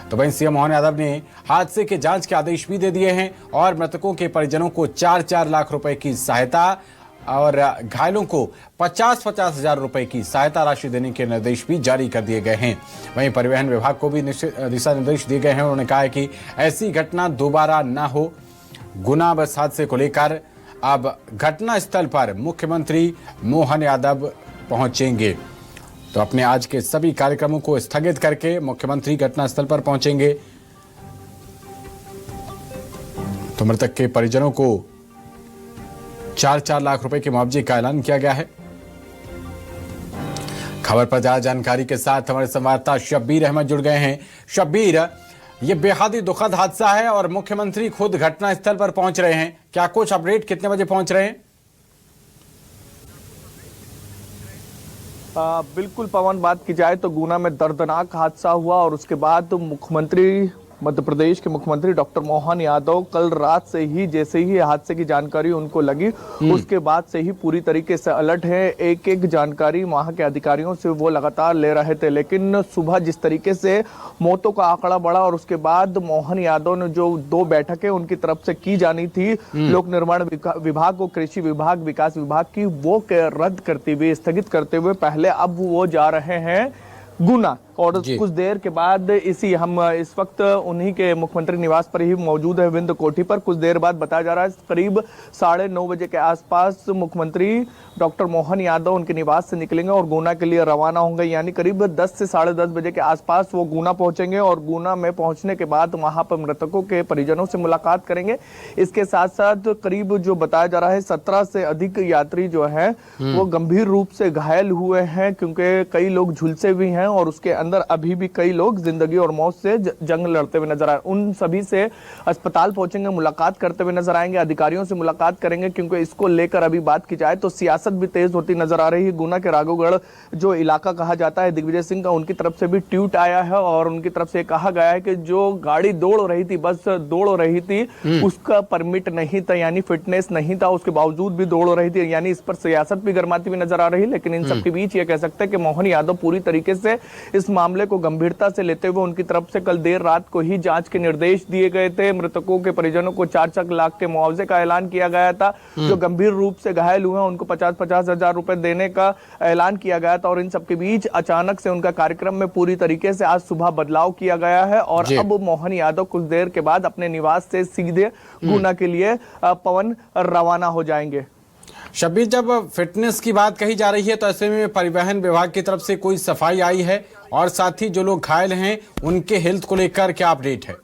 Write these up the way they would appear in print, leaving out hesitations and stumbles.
तो वहीं सीएम मोहन यादव ने हादसे के जांच के आदेश भी दे दिए हैं और मृतकों के परिजनों को 4-4 लाख रुपए की सहायता और घायलों को 50-50 हजार रुपए की सहायता राशि देने के निर्देश भी जारी कर दिए गए हैं। वहीं परिवहन विभाग को भी दिशा निर्देश दिए गए हैं। उन्होंने कहा है कि ऐसी घटना दोबारा न हो। गुना बस हादसे को लेकर अब घटना स्थल पर मुख्यमंत्री मोहन यादव पहुंचेंगे। तो अपने आज के सभी कार्यक्रमों को स्थगित करके मुख्यमंत्री घटनास्थल पर पहुंचेंगे। तो मृतक के परिजनों को 4-4 लाख रुपए के मुआवजे का ऐलान किया गया है। खबर पर ज्यादा जानकारी के साथ हमारे संवाददाता शब्बीर अहमद जुड़ गए हैं। शब्बीर, ये बेहद ही दुखद हादसा है और मुख्यमंत्री खुद घटनास्थल पर पहुंच रहे हैं। क्या कुछ अपडेट, कितने बजे पहुंच रहे हैं? बिल्कुल पवन, बात की जाए तो गुना में दर्दनाक हादसा हुआ और उसके बाद मुख्यमंत्री, मध्य प्रदेश के मुख्यमंत्री डॉक्टर मोहन यादव कल रात से ही, जैसे ही हादसे की जानकारी उनको लगी उसके बाद से ही पूरी तरीके से अलर्ट है। एक एक जानकारी वहां के अधिकारियों से वो लगातार ले रहे थे, लेकिन सुबह जिस तरीके से मौतों का आंकड़ा बढ़ा और उसके बाद मोहन यादव ने जो 2 बैठकें उनकी तरफ से की जानी थी लोक निर्माण विभाग को कृषि विभाग, विकास विभाग की, वो रद्द करते हुए, स्थगित करते हुए पहले अब वो जा रहे हैं गुना। और कुछ देर के बाद हम इस वक्त उन्हीं के मुख्यमंत्री निवास पर ही मौजूद है, विंध्य कोठी पर। कुछ देर बाद बताया जा रहा है करीब 9:30 बजे के आसपास मुख्यमंत्री डॉक्टर मोहन यादव उनके निवास से निकलेंगे और गुना के लिए रवाना होंगे। यानी करीब 10 से 10:30 बजे के आसपास वो गुना पहुंचेंगे और गुना में पहुंचने के बाद वहां पर मृतकों के परिजनों से मुलाकात करेंगे। इसके साथ साथ करीब जो बताया जा रहा है 17 से अधिक यात्री जो है वो गंभीर रूप से घायल हुए हैं, क्योंकि कई लोग झुलसे भी हैं और उसके अंदर अभी भी कई लोग जिंदगी और मौत से जंग लड़ते हुए नजर आए। उन सभी से अस्पताल पहुंचेंगे, मुलाकात करते हुए नजर आएंगे, अधिकारियों से मुलाकात करेंगे, क्योंकि इसको लेकर अभी बात की जाए तो सियासत भी तेज होती नजर आ रही है। गुना के राघवगढ़ जो इलाका कहा जाता है दिग्विजय सिंह का, उनकी तरफ से भी ट्वीट आया है और उनकी तरफ से कहा गया है कि जो गाड़ी दौड़ रही थी, बस दौड़ रही थी, उसका परमिट नहीं था, यानी फिटनेस नहीं था, उसके बावजूद भी दौड़ रही थी। यानी इस पर सियासत भी गर्माती हुई नजर आ रही है। लेकिन इन सबके बीच ये कह सकते हैं कि मोहन यादव पूरी तरीके से इस मामले को गंभीरता से लेते हुए उनकी तरफ से कल देर रात को ही जांच के निर्देश दिए गए थे। मृतकों के परिजनों को 4-4 लाख के मुआवजे का ऐलान किया गया था। जो गंभीर रूप से घायल हुए हैं उनको 50-50 हजार रुपए देने का ऐलान किया गया था। और इन सबके बीच अचानक से उनका कार्यक्रम में पूरी तरीके से आज सुबह बदलाव किया गया है और अब मोहन यादव कुछ देर के बाद अपने निवास से सीधे गुना के लिए पवन रवाना हो जाएंगे। शब्बीर, जब फिटनेस की बात कही जा रही है तो ऐसे में परिवहन विभाग की तरफ से कोई सफाई आई है और साथ ही जो लोग घायल हैं उनके हेल्थ को लेकर क्या अपडेट है?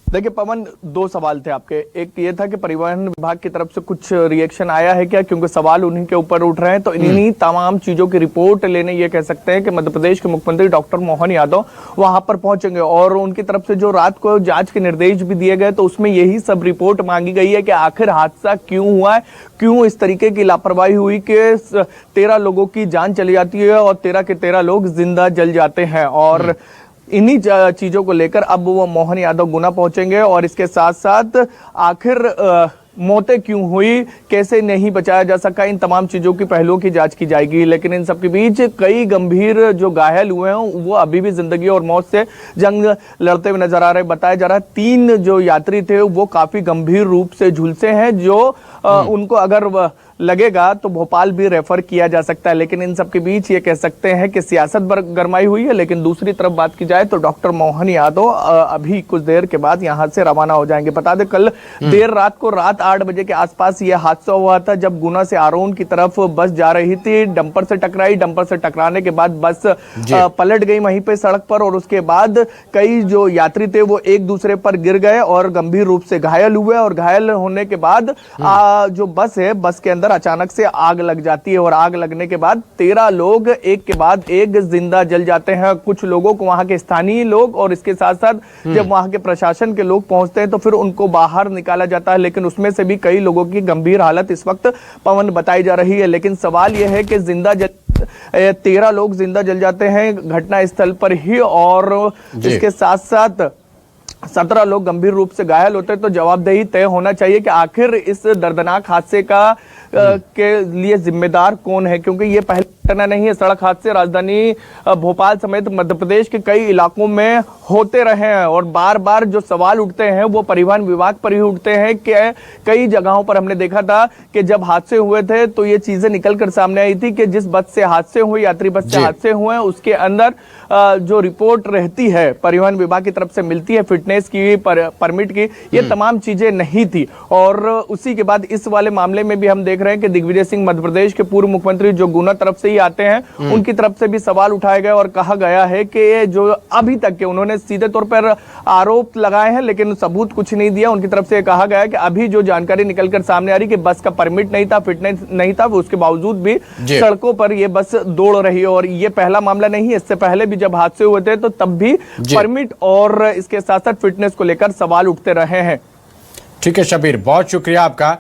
देखिए पवन, 2 सवाल थे आपके। एक ये था कि परिवहन विभाग की तरफ से कुछ रिएक्शन आया है क्या, क्योंकि सवाल उन्हीं के ऊपर उठ रहे हैं। तो इन्हीं तमाम चीजों की रिपोर्ट लेने ये कह सकते हैं कि मध्य प्रदेश के मुख्यमंत्री डॉक्टर मोहन यादव वहां पर पहुंचेंगे और उनकी तरफ से जो रात को जांच के निर्देश भी दिए गए तो उसमें यही सब रिपोर्ट मांगी गई है कि आखिर हादसा क्यों हुआ है, क्यों इस तरीके की लापरवाही हुई कि 13 लोगों की जान चली जाती है और 13 के 13 लोग जिंदा जल जाते हैं। और इन्हीं चीजों को लेकर अब वो मोहन यादव गुना पहुंचेंगे और इसके साथ साथ आखिर मौतें क्यों हुई, कैसे नहीं बचाया जा सका, इन तमाम चीजों की पहलुओं की जांच की जाएगी। लेकिन इन सबके बीच कई गंभीर जो घायल हुए हैं वो अभी भी जिंदगी और मौत से जंग लड़ते हुए नजर आ रहे हैं। बताया जा रहा है 3 जो यात्री थे वो काफी गंभीर रूप से झुलसे हैं, जो उनको अगर लगेगा तो भोपाल भी रेफर किया जा सकता है। लेकिन इन सब के बीच ये कह सकते हैं कि सियासत गरमाई हुई है। लेकिन दूसरी तरफ बात की जाए तो डॉक्टर मोहन यादव अभी कुछ देर के बाद यहां से रवाना हो जाएंगे। बता दें कल देर रात को 8 बजे के आसपास ये हादसा हुआ था, जब गुना से आरोन की तरफ बस जा रही थी, डंपर से टकराई। डंपर से टकराने के बाद बस पलट गई वहीं पे सड़क पर और उसके बाद कई जो यात्री थे वो एक दूसरे पर गिर गए और गंभीर रूप से घायल हुए। और घायल होने के बाद जो बस है, बस के अंदर अचानक से आग लग जाती है और आग लगने के बाद 13 लोग एक के बाद एक जिंदा जल जाते हैं। कुछ लोगों को वहां के स्थानीय लोग और इसके साथ साथ जब वहां के प्रशासन के लोग पहुंचते हैं तो फिर उनको बाहर निकाला जाता है। लेकिन उसमें से भी कई लोगों की गंभीर हालत इस वक्त पवन बताई जा रही है। लेकिन सवाल यह है कि 13 लोग जिंदा जल जाते हैं घटना स्थल पर ही और इसके साथ साथ 17 लोग गंभीर रूप से घायल होते हैं। तो जवाबदेही तय होना चाहिए कि आखिर इस दर्दनाक हादसे का के लिए जिम्मेदार कौन है, क्योंकि ये पहले घटना नहीं है। सड़क हादसे राजधानी भोपाल समेत मध्य प्रदेश के कई इलाकों में होते रहे हैं और बार बार जो सवाल उठते हैं वो परिवहन विभाग पर ही उठते हैं कि कई जगहों पर हमने देखा था कि जब हादसे हुए थे तो ये चीजें निकल कर सामने आई थी कि जिस बस से हादसे हुए, यात्री बस से हादसे हुए, उसके अंदर जो रिपोर्ट रहती है परिवहन विभाग की तरफ से मिलती है फिटनेस की, परमिट की, ये तमाम चीजें नहीं थी। और उसी के बाद इस वाले मामले में भी हम देख रहे हैं कि दिग्विजय सिंह मध्य प्रदेश के पूर्व मुख्यमंत्री जो गुना तरफ से ही आते हैं, उनकी तरफ से भी सवाल उठाए गए और कहा गया है कि जो अभी तक के उन्होंने सीधे तौर पर आरोप लगाए हैं लेकिन सबूत कुछ नहीं दिया। उनकी तरफ से कहा गया है कि अभी जो जानकारी निकलकर सामने आ रही कि बस का परमिट नहीं था, फिटनेस नहीं था, उसके बावजूद भी सड़कों पर ये बस दौड़ रही है। और ये पहला मामला नहीं है, इससे पहले भी जब हादसे हुए थे तो तब भी परमिट और इसके साथ साथ फिटनेस को लेकर सवाल उठते रहे हैं। ठीक है शबीर, बहुत शुक्रिया आपका।